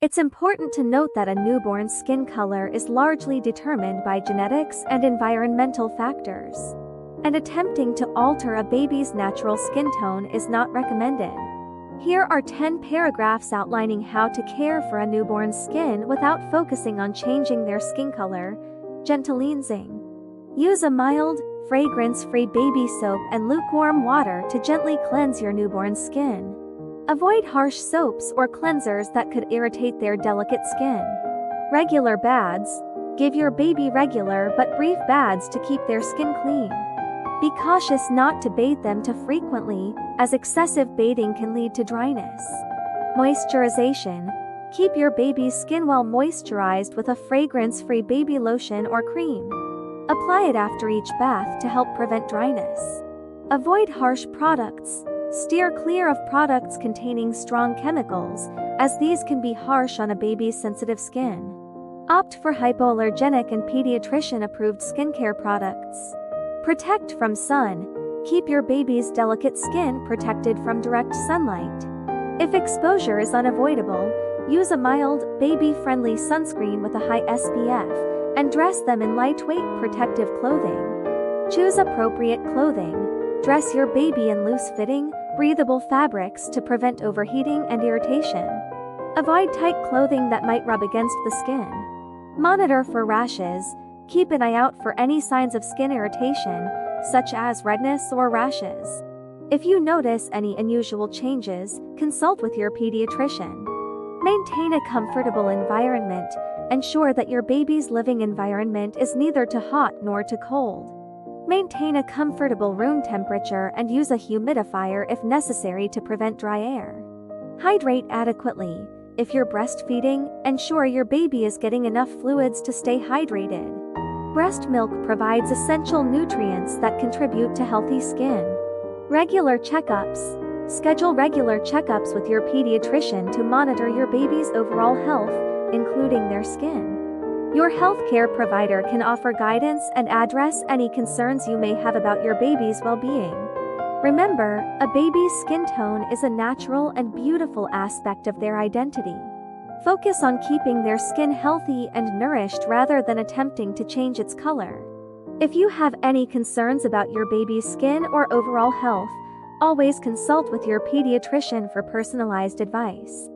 It's important to note that a newborn's skin color is largely determined by genetics and environmental factors, and attempting to alter a baby's natural skin tone is not recommended. Here are 10 paragraphs outlining how to care for a newborn's skin without focusing on changing their skin color. Gentle cleansing. Use a mild, fragrance-free baby soap and lukewarm water to gently cleanse your newborn's skin. Avoid harsh soaps or cleansers that could irritate their delicate skin. Regular baths. Give your baby regular but brief baths to keep their skin clean. Be cautious not to bathe them too frequently, as excessive bathing can lead to dryness. Moisturization. Keep your baby's skin well moisturized with a fragrance-free baby lotion or cream. Apply it after each bath to help prevent dryness. Avoid harsh products. Steer clear of products containing strong chemicals, as these can be harsh on a baby's sensitive skin. Opt for hypoallergenic and pediatrician-approved skincare products. Protect from sun. Keep your baby's delicate skin protected from direct sunlight. If exposure is unavoidable, use a mild, baby-friendly sunscreen with a high SPF, and dress them in lightweight protective clothing. Choose appropriate clothing. Dress your baby in loose-fitting, breathable fabrics to prevent overheating and irritation. Avoid tight clothing that might rub against the skin. Monitor for rashes. Keep an eye out for any signs of skin irritation, such as redness or rashes. If you notice any unusual changes, consult with your pediatrician. Maintain a comfortable environment. Ensure that your baby's living environment is neither too hot nor too cold. Maintain a comfortable room temperature and use a humidifier if necessary to prevent dry air. Hydrate adequately. If you're breastfeeding, ensure your baby is getting enough fluids to stay hydrated. Breast milk provides essential nutrients that contribute to healthy skin. Regular checkups. Schedule regular checkups with your pediatrician to monitor your baby's overall health, including their skin. Your healthcare provider can offer guidance and address any concerns you may have about your baby's well-being. Remember, a baby's skin tone is a natural and beautiful aspect of their identity. Focus on keeping their skin healthy and nourished rather than attempting to change its color. If you have any concerns about your baby's skin or overall health, always consult with your pediatrician for personalized advice.